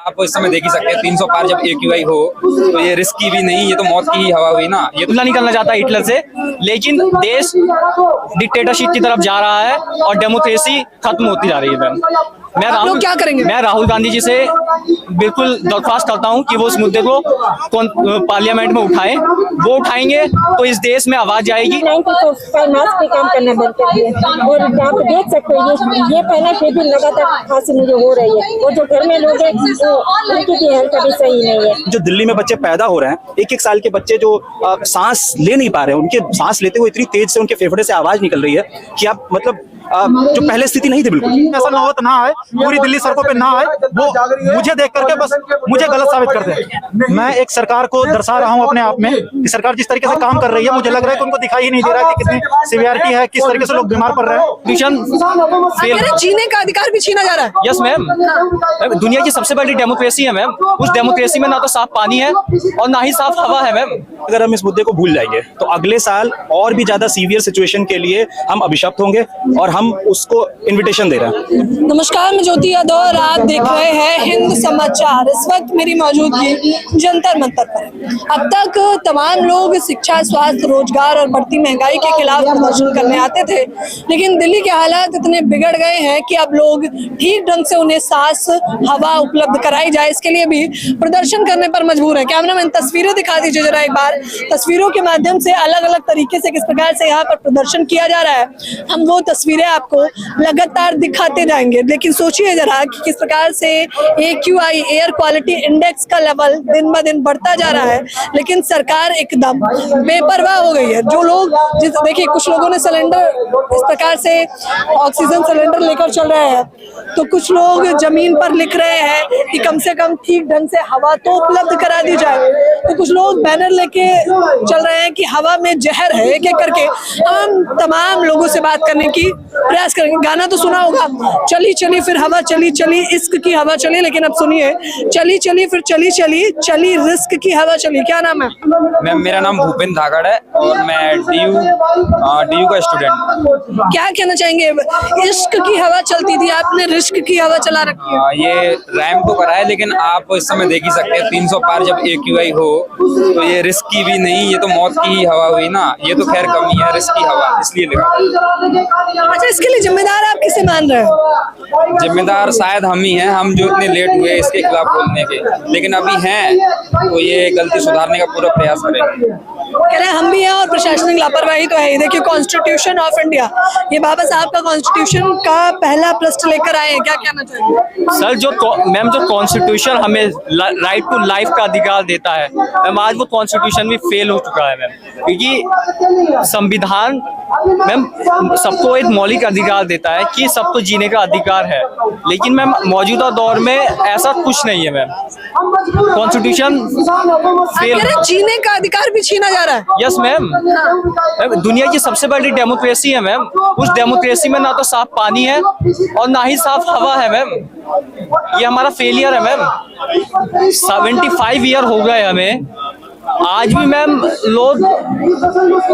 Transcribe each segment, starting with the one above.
आप इस समय देख ही सकते हैं 300 पार जब AQI हो तो ये रिस्क की भी नहीं, ये तो मौत की ही हवा हुई ना। ये तुलना नहीं करना चाहता हिटलर से, लेकिन देश डिक्टेटरशिप की तरफ जा रहा है और डेमोक्रेसी खत्म होती जा रही है। मैम क्या करेंगे? मैं राहुल गांधी जी से बिल्कुल दरख्वास्त करता हूं कि वो इस मुद्दे को पार्लियामेंट में उठाएं। वो उठाएंगे तो इस देश में आवाज जाएगी। मास्क पे काम करना बंद कर दिया और आप देख सकते हो ये पहले फिर भी लगातार खांसी मुझे हो रही है और जो घर में लोग हैं उनकी भी हेल्थ अभी सही नहीं है। जो दिल्ली में बच्चे पैदा हो रहे हैं, एक साल के बच्चे जो सांस ले नहीं पा रहे हैं, उनके सांस लेते हुए इतनी तेज से उनके फेफड़े से आवाज निकल रही है कि आप मतलब जो पहले स्थिति नहीं थी बिल्कुल। ऐसा नौबत ना आए, पूरी दिल्ली सड़कों पे ना आए, वो मुझे देख करके बस मुझे गलत साबित कर दे। मैं एक सरकार को दर्शा रहा हूं अपने आप में कि सरकार जिस तरीके से काम कर रही है, मुझे लग रहा है कि उनको दिखाई ही नहीं दे रहा है कि कितनी सीवियरिटी है, किस तरीके से लोग बीमार पड़ रहे हैं। जीने का अधिकार भी छीना जा रहा है। यस मैम, दुनिया की सबसे बड़ी डेमोक्रेसी है मैम। उस डेमोक्रेसी में ना तो साफ पानी है और ना ही साफ हवा है मैम। अगर हम इस मुद्दे को भूल जाएंगे तो अगले साल और भी ज्यादा सीवियर सिचुएशन के लिए हम अभिशप्त होंगे और हम उसको इनविटेशन दे रहे हैं। नमस्कार, मैं ज्योति यादव और आप देख रहे हैं हिंद समाचार। इस वक्त मेरी मौजूदगी जंतर मंतर पर। अब तक तमाम लोग शिक्षा, स्वास्थ्य, रोजगार और बढ़ती महंगाई के खिलाफ प्रदर्शन करने आते थे, लेकिन दिल्ली के हालात इतने बिगड़ गए हैं कि अब लोग ठीक ढंग से उन्हें सांस, हवा उपलब्ध कराई जाए, इसके लिए भी प्रदर्शन करने पर मजबूर है। कैमरामैन तस्वीरें दिखा दीजिए जरा एक बार। तस्वीरों के माध्यम से अलग अलग तरीके से किस प्रकार से यहाँ पर प्रदर्शन किया जा रहा है, हम वो तस्वीरें आपको लगातार दिखाते जाएंगे। लेकिन सोचिए जरा कि किस प्रकार से AQI एयर क्वालिटी इंडेक्स का लेवल दिन ब दिन बढ़ता जा रहा है, लेकिन सरकार एकदम बेपरवाह हो गई है। जो लोग देखिए, कुछ लोगों ने सिलेंडर इस प्रकार से ऑक्सीजन सिलेंडर लेकर चल रहे हैं, तो कुछ लोग जमीन पर लिख रहे हैं कि कम से कम ठीक ढंग से हवा तो उपलब्ध करा दी जाए, तो कुछ लोग बैनर लेके चल रहे हैं कि हवा में जहर है। एक एक करके हम तमाम लोगों से बात करने की प्रयास करेंगे। गाना तो सुना होगा, चली चली फिर हवा चली चली, इश्क की हवा चली, लेकिन अब सुनिए, चली चली फिर चली चली चली रिस्क की हवा चली। क्या नाम है? मैम मेरा नाम भूपेंद्र धाकड़ है और मैं DU का स्टूडेंट। क्या कहना चाहेंगे? इश्क की हवा चलती थी, आपने रिस्क की हवा चला रखी है। ये रैम तो करा है, लेकिन आप इस समय देख ही सकते हैं 300 पार जब AQI हो तो ये रिस्क की भी नहीं, ये तो मौत की ही हवा हुई ना। ये तो खैर कमी है, रिस्क की हवा, इसलिए लिखा। अच्छा, इसके लिए जिम्मेदार आप किसे मान रहे हैं? जिम्मेदार शायद हम ही हैं, हम जो इतने लेट हुए इसके खिलाफ बोलने के, लेकिन अभी हैं तो ये गलती सुधारने का पूरा प्रयास करेंगे। कह रहे हैं हम भी हैं और प्रशासनिक लापरवाही तो है ही। देखिए, कॉन्स्टिट्यूशन ऑफ इंडिया, ये बाबा साहब का कॉन्स्टिट्यूशन का पहला पृष्ठ लेकर आए हैं, क्या कहना चाहिए? सर, जो कॉन्स्टिट्यूशन हमें राइट टू लाइफ का अधिकार देता है मैम, आज वो कॉन्स्टिट्यूशन भी फेल हो चुका है मैम, क्योंकि संविधान मैम सबको एक मौलिक अधिकार देता है कि सबको जीने का अधिकार है, लेकिन मैम मौजूदा दौर में ऐसा कुछ नहीं है मैम। कॉन्स्टिट्यूशन फेल, जीने का अधिकार भी छीना जा रहा है। यस मैम, दुनिया की सबसे बड़ी डेमोक्रेसी है मैम। उस डेमोक्रेसी में ना तो साफ पानी है और ना ही साफ हवा है मैम। ये हमारा फेलियर है मैम। 75 ईयर हो गए हमें, आज भी मैम लोग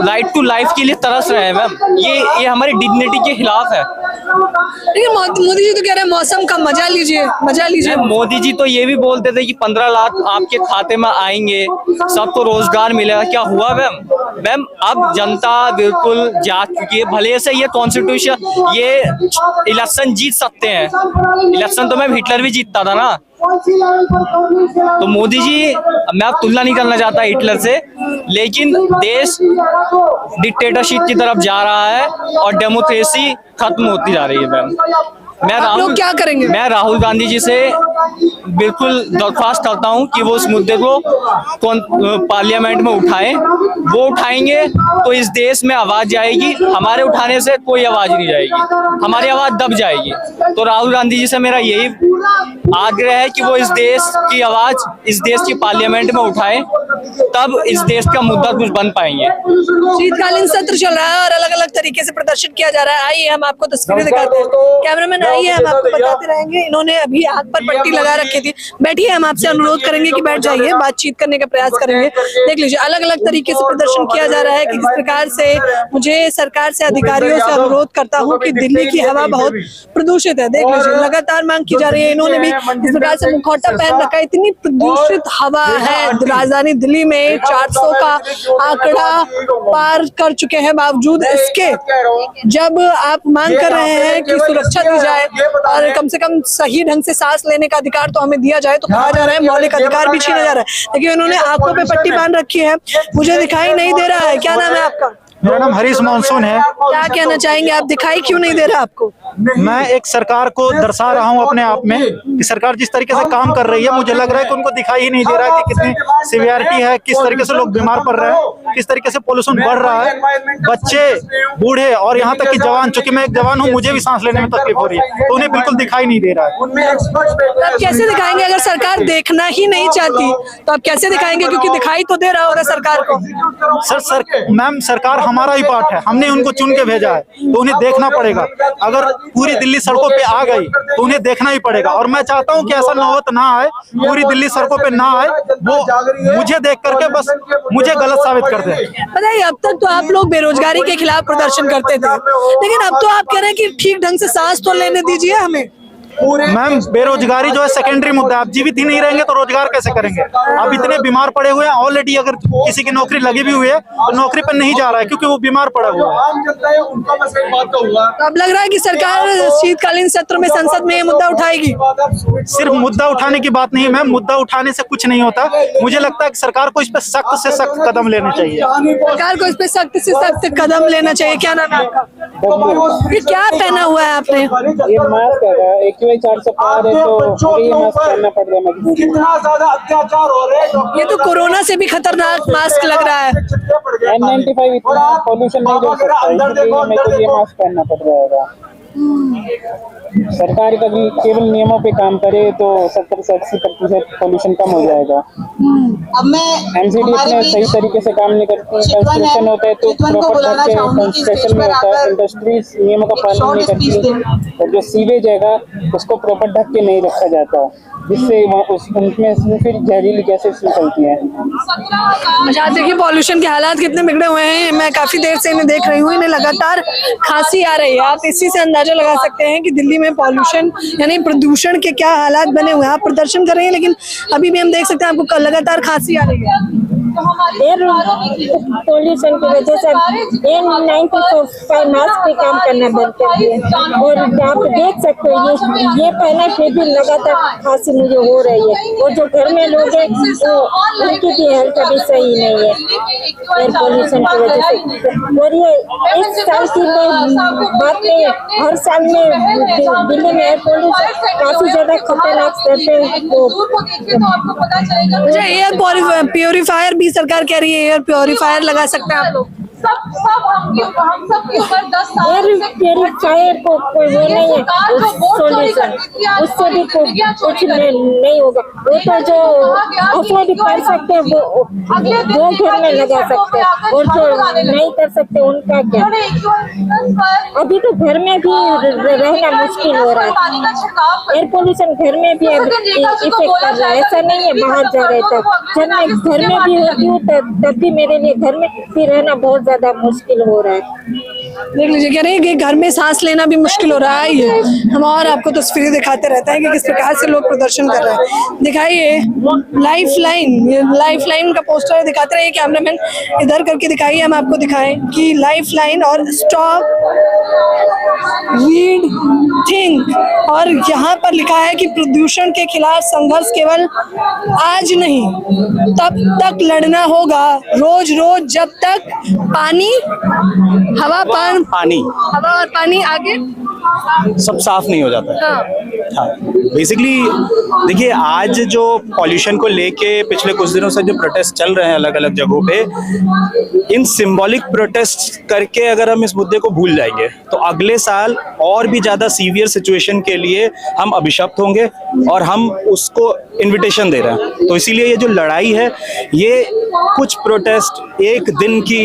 राइट टू लाइफ के लिए तरस रहे हैं मैम। ये हमारी डिग्निटी के खिलाफ है। लेकिन मोदी जी तो कह रहे हैं मौसम का मजा लीजिए, मजा लीजिए। मोदी जी तो ये भी बोलते थे कि 15 लाख आपके खाते में आएंगे, सबको रोजगार मिलेगा। क्या हुआ मैम? मैम अब जनता बिल्कुल जाग चुकी है। भले से ये कॉन्स्टिट्यूशन, ये इलेक्शन जीत सकते हैं, इलेक्शन तो मैम हिटलर भी जीतता था ना। तो मोदी जी, मैं अब तुलना नहीं करना चाहता हिटलर से, लेकिन देश डिक्टेटरशिप की तरफ जा रहा है और डेमोक्रेसी खत्म होती जा रही है मैम। क्या करेंगे? मैं राहुल गांधी जी से बिल्कुल दरख्वास्त करता हूं कि वो इस मुद्दे को पार्लियामेंट में उठाएं। वो उठाएंगे तो इस देश में आवाज जाएगी। हमारे उठाने से कोई आवाज नहीं जाएगी, हमारी आवाज दब जाएगी। तो राहुल गांधी जी से मेरा यही आग्रह है कि वो इस देश की आवाज इस देश की पार्लियामेंट में उठाएं तब इस देश का मुद्दा कुछ बन पाएंगे। शीतकालीन सत्र चल रहा है और अलग अलग तरीके से प्रदर्शन किया जा रहा है। आइए हम आपको तस्वीरें दिखाते हैं। कैमरामैन आइए, हम आपको बताते रहेंगे। इन्होंने अभी हाथ पर पट्टी लगा रखी थी। बैठिए, हम आपसे अनुरोध करेंगे कि बैठ जाइए, बातचीत करने का प्रयास करेंगे। देख लीजिए, अलग अलग तरीके से प्रदर्शन किया जा रहा है कि किस प्रकार से मुझे सरकार से, अधिकारियों से अनुरोध करता हूँ कि दिल्ली की हवा बहुत प्रदूषित है। देख लीजिए, लगातार मांग की जा रही है। इन्होंने भी इस प्रकार से मुखौटा पहन रखा है। इतनी प्रदूषित हवा है राजधानी दिल्ली में, 400 का आंकड़ा पार कर चुके हैं। बावजूद इसके जब आप मांग कर रहे हैं कि सुरक्षा दी जाए और कम से कम सही ढंग से सांस लेने का अधिकार तो हमें दिया जाए, तो कहा जा रहा है मौलिक अधिकार भी छीना जा रहा है। लेकिन उन्होंने आंखों पे पट्टी बांध रखी है, मुझे दिखाई नहीं दे रहा है। क्या नाम है आपका? मेरा नाम हरीश मानसून है। क्या कहना चाहेंगे आप? दिखाई क्यों नहीं दे रहा आपको? मैं एक सरकार को दर्शा रहा हूं अपने आप में कि सरकार जिस तरीके से काम कर रही है, मुझे लग रहा है कि उनको दिखाई ही नहीं दे रहा है कि कितनी सीवियरिटी है, किस तरीके से लोग बीमार पड़ रहे हैं, किस तरीके से पोल्यूशन बढ़ रहा है। बच्चे, बूढ़े और यहाँ तक कि जवान, चूंकि मैं एक जवान हूँ, मुझे भी सांस लेने में तकलीफ हो रही है, तो उन्हें बिल्कुल दिखाई नहीं दे रहा है। आप कैसे दिखाएंगे? अगर सरकार देखना ही नहीं चाहती तो आप कैसे दिखाएंगे? क्योंकि दिखाई तो दे रहा होगा सरकार को। मैम, सरकार हमारा ही पार्ट है, हमने उनको चुन के भेजा है, तो उन्हें देखना पड़ेगा। अगर पूरी दिल्ली सड़कों पे आ गई तो उन्हें देखना ही पड़ेगा। और मैं चाहता हूं कि ऐसा नौबत ना आए, पूरी दिल्ली सड़कों पे ना आए, वो मुझे देख करके बस मुझे गलत साबित कर दे। बताइए, अब तक तो आप लोग बेरोजगारी के खिलाफ प्रदर्शन करते थे, लेकिन अब तो आप कह रहे हैं कि ठीक ढंग से सांस तो लेने दीजिए हमें। मैम, बेरोजगारी जो है सेकेंडरी मुद्दा है। आप जीवित ही नहीं रहेंगे तो रोजगार कैसे करेंगे? आप इतने बीमार पड़े हुए हैं ऑलरेडी। अगर किसी की नौकरी लगी भी हुई है तो नौकरी पर नहीं जा रहा है क्योंकि वो बीमार पड़ा हुआ है। तो अब लग रहा है कि सरकार शीतकालीन सत्र में संसद में ये मुद्दा उठाएगी। सिर्फ मुद्दा उठाने की बात नहीं मैम, मुद्दा उठाने से कुछ नहीं होता। मुझे लगता है कि सरकार को इस पर सख्त से सख्त कदम लेने चाहिए। सरकार को इस पे सख्त से सख्त कदम लेना चाहिए। क्या नाम है आपका? ये क्या पहना हुआ है आपने? ये मास्क है, AQI 400 पार है तो ये मास्क पहनना पड़ रहा है मजबूरी। कितना ज्यादा अत्याचार हो रहे हैं। ये तो कोरोना से भी खतरनाक मास्क लग रहा है। N95 इतना पॉल्यूशन नहीं रोक सकता, इसलिए मेरे को ये मास्क पहनना पड़ रहा है। सरकार कभी केवल नियमों पे काम करे तो 70 से 80% पॉल्यूशन कम हो जाएगा। MCD इतने सही तरीके से काम नहीं करती। कंस्ट्रक्शन होता है तो प्रॉपर ढंग से कंस्ट्रक्शन में होता है, इंडस्ट्रीज नियमों का पालन नहीं करती, और जो सीवेज है उसको प्रॉपर ढक के नहीं रखा जाता, जिससे उनमें फिर जहरीली गैसेस निकलती हैं। अच्छा, देखिए पॉल्यूशन के हालात कितने बिगड़े हुए हैं। मैं काफी देर से इन्हें देख रही हूँ, इन्हें लगातार खांसी आ रही है। आप इसी से अंदाजा लगा सकते हैं कि दिल्ली में पॉल्यूशन यानी प्रदूषण के क्या हालात बने हुए हैं। आप प्रदर्शन कर रहे हैं लेकिन अभी भी हम देख सकते हैं आपको लगातार खांसी आ रही है। पॉल्यूशन की वजह से N95 मास्क पे काम करना बंद कर दिया, और आप देख सकते हो ये पहले फिर भी लगातार खांसी मुझे हो रही है, और जो घर में लोग हैं वो उनकी भी हेल्थ अभी सही नहीं है एयर पॉल्यूशन की वजह से। और ये इस साल की बात नहीं है, हर साल में दिल्ली में एयर पॉल्यूशन काफी ज्यादा खतरनाक स्तर पे। एयर प्योरीफायर भी सरकार कह रही है, एयर प्योरीफायर लगा सकते हैं आप लोग। हम सब के ऊपर 10 साल से प्योरीफायर को कोई वो नहीं है सॉल्यूशन, उससे भी कुछ नहीं होगा। वो तो जो अफोर्ड कर सकते हैं वो घर में लगा सकते हैं, और जो नहीं कर सकते उनका क्या। अभी तो घर में भी रहना मुश्किल हो रहा है। एयर पोल्यूशन घर में भी इफेक्ट कर रहा है। ऐसा नहीं है बाहर जा रहे तब, जब मैं घर में भी होती हूँ तब भी मेरे लिए घर में भी रहना बहुत ज्यादा मुश्किल हो रहा है। देख लीजिए, कह रहे हैं कि घर में सांस लेना भी मुश्किल हो रहा है। ये हम और आपको तस्वीरें दिखाते रहते हैं कि किस प्रकार से लोग प्रदर्शन कर रहे हैं। दिखाइए लाइफ लाइन का पोस्टर दिखाते रहिए। कैमरामैन इधर करके दिखाइए, हम आपको दिखाएं कि लाइफ लाइन और स्टॉप रीड थिंक, और यहाँ पर लिखा है कि प्रदूषण के खिलाफ संघर्ष केवल आज नहीं तब तक लड़ना होगा, रोज रोज, जब तक पानी हवा और पानी आगे सब साफ नहीं हो जाता है। हाँ, बेसिकली देखिए, आज जो पॉल्यूशन को लेके पिछले कुछ दिनों से जो प्रोटेस्ट चल रहे हैं अलग अलग जगहों पे, इन सिंबॉलिक प्रोटेस्ट करके अगर हम इस मुद्दे को भूल जाएंगे तो अगले साल और भी ज्यादा सीवियर सिचुएशन के लिए हम अभिशप्त होंगे, और हम उसको इनविटेशन दे रहे हैं। तो इसीलिए ये जो लड़ाई है, ये कुछ प्रोटेस्ट एक दिन की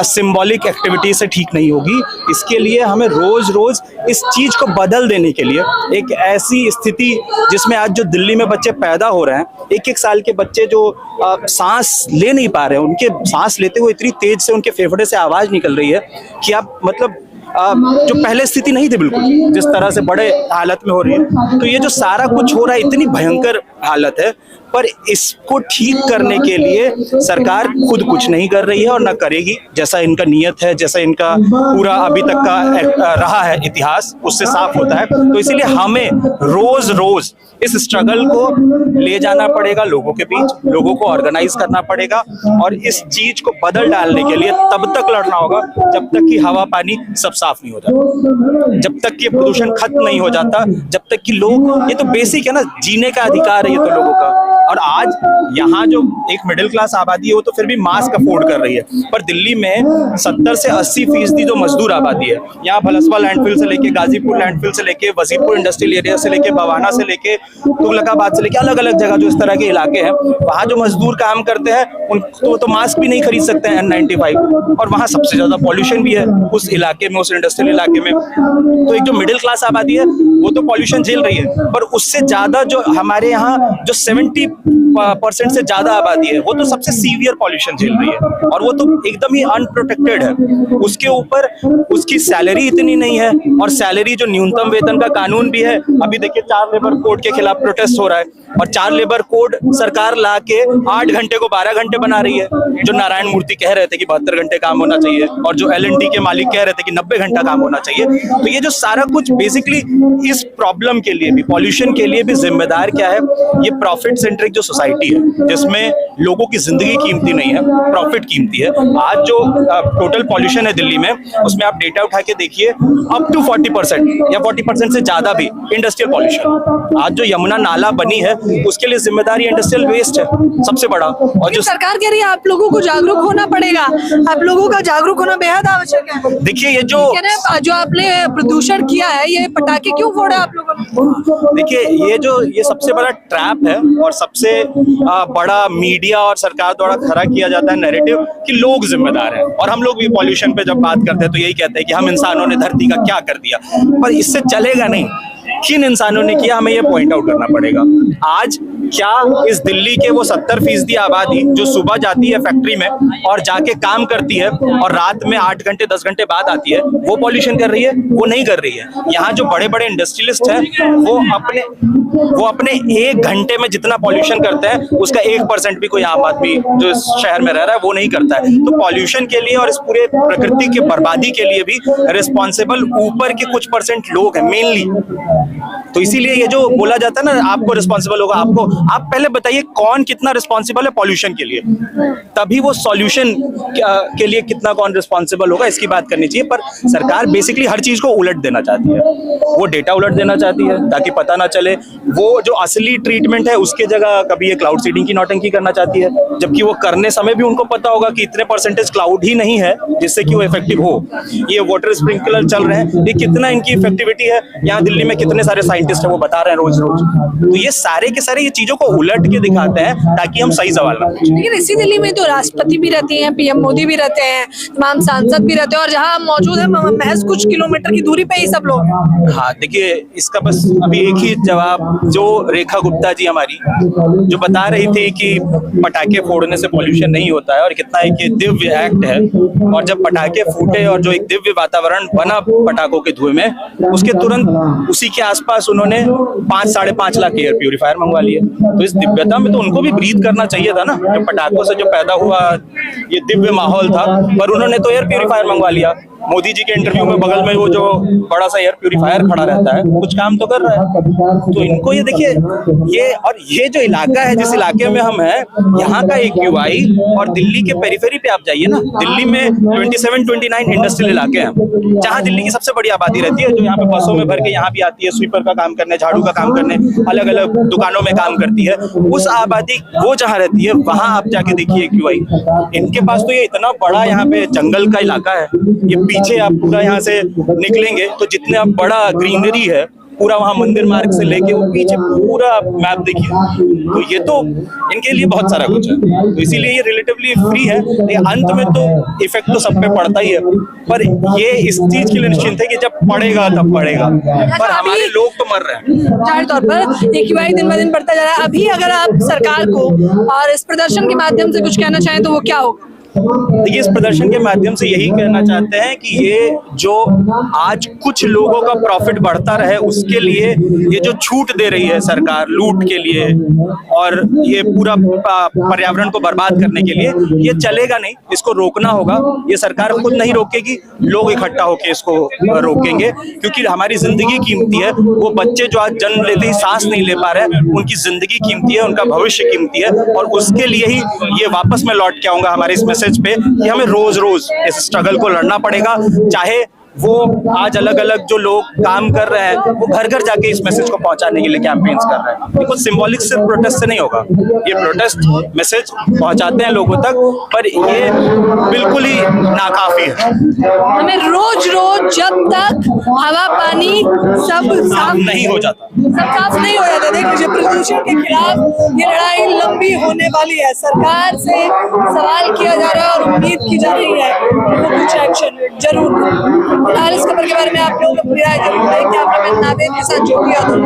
सिंबॉलिक एक्टिविटी से ठीक नहीं होगी। इसके लिए हमें रोज रोज इस चीज को बदल देने के लिए एक ऐसी स्थिति जिसमें आज जो दिल्ली में बच्चे पैदा हो रहे हैं, एक एक साल के बच्चे जो सांस ले नहीं पा रहे हैं, उनके सांस लेते हुए इतनी तेज से उनके फेफड़े से आवाज निकल रही है कि आप मतलब जो पहले स्थिति नहीं थी बिल्कुल, जिस तरह से बड़े हालत में हो रही है। तो ये जो सारा कुछ हो रहा है, इतनी भयंकर हालत है, पर इसको ठीक करने के लिए सरकार खुद कुछ नहीं कर रही है और ना करेगी। जैसा इनका नियत है, जैसा इनका पूरा अभी तक का रहा है इतिहास, उससे साफ होता है। तो इसीलिए हमें रोज रोज इस स्ट्रगल को ले जाना पड़ेगा लोगों के बीच, लोगों को ऑर्गेनाइज करना पड़ेगा, और इस चीज को बदल डालने के लिए तब तक लड़ना होगा जब तक कि हवा पानी सब साफ नहीं हो जाता, जब तक कि प्रदूषण खत्म नहीं हो जाता, जब तक कि लोग, ये तो बेसिक है ना, जीने का अधिकार है ये तो लोगों का। और आज यहाँ जो एक मिडिल क्लास आबादी है वो तो फिर भी मास्क अफोर्ड कर रही है, पर दिल्ली में 70 से 80% जो मजदूर आबादी है, यहाँ भलसवा लैंडफिल से लेके, गाजीपुर लैंडफिल से लेके, वजीरपुर इंडस्ट्रियल एरिया से लेके, बवाना से लेके, तुगलकाबाद से लेके, अलग अलग जगह जो इस तरह के इलाके हैं, वहाँ जो मजदूर काम करते हैं उनको तो मास्क भी नहीं खरीद सकते हैं N95, और वहाँ सबसे ज्यादा पॉल्यूशन भी है उस इलाके में, उस इंडस्ट्रियल इलाके में। तो एक जो मिडिल क्लास आबादी है वो तो पॉल्यूशन झेल रही है, पर उससे ज्यादा जो हमारे यहाँ जो 70% से ज्यादा आबादी है वो तो सबसे सीवियर पॉल्यूशन झेल रही है, और वो तो एकदम ही अनप्रोटेक्टेड है। उसके ऊपर उसकी सैलरी इतनी नहीं है, और सैलरी जो न्यूनतम वेतन का कानून भी है, अभी देखिए 4 लेबर कोड के खिलाफ प्रोटेस्ट हो रहा है, और 4 लेबर कोड सरकार ला के 8 घंटे को 12 घंटे बना रही है। जो नारायण मूर्ति कह रहे थे कि 72 घंटे काम होना चाहिए, और जो LNT के मालिक कह रहे थे कि 90 घंटा काम होना चाहिए। तो ये जो सारा कुछ बेसिकली इस प्रॉब्लम के लिए भी, पॉल्यूशन के लिए भी जिम्मेदार क्या है, ये प्रॉफिट सेंट्रिक जो सोसाइटी है, जिसमें लोगों की जिंदगी कीमती नहीं है, प्रॉफिट कीमती है। आज जो टोटल पॉल्यूशन है दिल्ली में, उसमें आप डेटा उठा के देखिए, अप टू 40% या 40% से ज्यादा भी इंडस्ट्रियल पॉल्यूशन। आज जो यमुना नाला बनी है उसके लिए जिम्मेदारी इंडस्ट्रियल वेस्ट है सबसे बड़ा। और जो सरकार कह रही है आप लोगों को जागरूक होना पड़ेगा, आप लोगों का जागरूक होना बेहद आवश्यक है। देखिए, ये जो आपने प्रदूषण किया है, ये पटाखे क्यों फोड़े आप लोगों ने? देखिए, ये सबसे बड़ा ट्रैप है, और सबसे बड़ा मीडिया और सरकार द्वारा खड़ा किया जाता है नैरेटिव कि लोग जिम्मेदार हैं। और हम लोग भी पॉल्यूशन पे जब बात करते हैं तो यही कहते हैं कि हम इंसानों ने धरती का क्या कर दिया, पर इससे चलेगा नहीं। किन इंसानों ने किया, हमें ये पॉइंट आउट करना पड़ेगा। आज क्या इस दिल्ली के वो 70% आबादी जो सुबह जाती है फैक्ट्री में और जाके काम करती है और रात में 8 घंटे 10 घंटे बाद आती है, वो पॉल्यूशन कर रही है? वो नहीं कर रही है। यहाँ जो बड़े बड़े इंडस्ट्रियलिस्ट हैं वो अपने 1 घंटे में जितना पॉल्यूशन करते हैं उसका 1% भी कोई आम आदमी जो इस शहर में रह रहा है वो नहीं करता है। तो पॉल्यूशन के लिए और इस पूरे प्रकृति की बर्बादी के लिए भी रिस्पॉन्सिबल ऊपर के कुछ % लोग हैं मेनली। तो इसीलिए ये जो बोला जाता है ना, आपको रिस्पॉन्सिबल होगा, आपको, आप पहले बताइए कौन कितना रिस्पॉन्सिबल है पॉल्यूशन के लिए, तभी वो सॉल्यूशन के लिए कितना कौन रिस्पॉन्सिबल होगा इसकी बात करनी चाहिए। पर सरकार बेसिकली हर चीज को उलट देना चाहती है, वो डेटा उलट देना चाहती है ताकि पता ना चले। वो जो असली ट्रीटमेंट है उसके जगह कभी ये क्लाउड सीडिंग की नौटंकी करना चाहती है, जबकि वो करने समय भी उनको पता होगा कि इतने % क्लाउड ही नहीं है जिससे कि वो इफेक्टिव हो। ये वाटर स्प्रिंकलर चल रहे हैं, ये कितना इनकी इफेक्टिविटी है, यहाँ दिल्ली में कितने सारे साइंटिस्ट है वो बता रहे हैं रोज रोज। तो ये सारे के सारे ये चीजों को उलट के दिखाते हैं ताकि हम सही सवाल ना पूछें। लेकिन इसी दिल्ली में तो राष्ट्रपति भी रहते हैं, PM मोदी भी रहते हैं, तमाम सांसद भी रहते हैं, और जहां हम मौजूद है महज कुछ किलोमीटर की दूरी पे ही सब लोग। हाँ, देखिए, इसका बस अभी एक ही जवाब, जो रेखा गुप्ता जी हमारी जो बता रही थी कि पटाखे फोड़ने से पॉल्यूशन नहीं होता है और कितना एक ये दिव्य एक्ट है, और जब पटाखे फूटे और जो एक दिव्य वातावरण बना पटाखों के धुएं में, उसके तुरंत उसी के आसपास उन्होंने 5-5.5 लाख एयर प्यूरिफायर मंगवा लिए। तो इस दिव्यता में तो उनको भी ब्रीथ करना चाहिए था ना, जो पटाखों से जो पैदा हुआ ये दिव्य माहौल था, पर उन्होंने तो एयर प्यूरिफायर मंगवा लिया। मोदी जी के इंटरव्यू में बगल में वो जो बड़ा सा एयर प्यूरिफायर खड़ा रहता है, कुछ काम तो कर रहा है। तो इनको ये देखिए, ये जो इलाका है, जिस इलाके में हम हैं, यहाँ का AQI और दिल्ली के पेरिफेरी पे आप जाइए ना, दिल्ली में 27-29 इंडस्ट्रियल इलाके हैं, जहाँ दिल्ली की सबसे बड़ी आबादी रहती है, जो यहाँ पे बसों में भर के यहाँ भी आती है, स्वीपर का काम करने, झाड़ू का काम करने, अलग अलग दुकानों में काम करती है। उस आबादी वो जहाँ रहती है, वहां आप जाके देखिए AQI। इनके पास तो ये इतना बड़ा यहाँ पे जंगल का इलाका है, ये पीछे आप पूरा यहाँ से निकलेंगे तो जितने आप बड़ा ग्रीनरी है, पूरा वहाँ मंदिर मार्ग से लेके वो पीछे पूरा मैप देखिए, तो ये तो इनके लिए बहुत सारा कुछ है। तो इसीलिए ये रिलेटिवली फ्री है। अंत में तो इफेक्ट तो सब पे पड़ता ही है, पर ये इस चीज के लिए निश्चिंत है कि जब पड़ेगा तब पड़ेगा, पर हमारे लोग तो मर रहे हैं। जाहिर तौर पर AQI दिन ब दिन बढ़ता जा रहा है। अभी अगर आप सरकार को और इस प्रदर्शन के माध्यम से कुछ कहना चाहें तो वो क्या होगा? देखिए, इस प्रदर्शन के माध्यम से यही कहना चाहते हैं कि ये जो आज कुछ लोगों का प्रॉफिट बढ़ता रहे, उसके लिए ये जो छूट दे रही है सरकार लूट के लिए और ये पूरा पर्यावरण को बर्बाद करने के लिए, ये चलेगा नहीं। इसको रोकना होगा। ये सरकार खुद नहीं रोकेगी, लोग इकट्ठा होकर इसको रोकेंगे, क्योंकि हमारी जिंदगी कीमती है। वो बच्चे जो आज जन्म लेते ही सांस नहीं ले पा रहे हैं, उनकी जिंदगी कीमती है, उनका भविष्य कीमती है, और उसके लिए ही ये वापस मैं लौट के आऊंगा हमारे इस मैसेज पे कि हमें रोज रोज इस स्ट्रगल को लड़ना पड़ेगा। चाहे वो आज अलग अलग जो लोग काम कर रहे हैं, वो घर घर जाके इस मैसेज को पहुंचाने के लिए कैंपेन्स कर रहे हैं। कुछ सिंबॉलिक सिर्फ प्रोटेस्ट से नहीं होगा, ये प्रोटेस्ट मैसेज पहुंचाते हैं लोगों तक, पर ये बिल्कुल ही नाकाफी है। हमें रोज रोज जब तक हवा पानी सब साफ नहीं हो जाता, सब साफ नहीं हो जाता, देख लीजिए प्रदूषण के खिलाफ ये लड़ाई लंबी होने वाली है। सरकार से सवाल किया जा रहा है और उम्मीद की जा रही है वो कुछ एक्शन जरूर। फिलहाल इस खबर के बारे में आप लोगों को पूरी राय जरूर दें। कैमरामैन नावेद के साथ ज्योति यादव।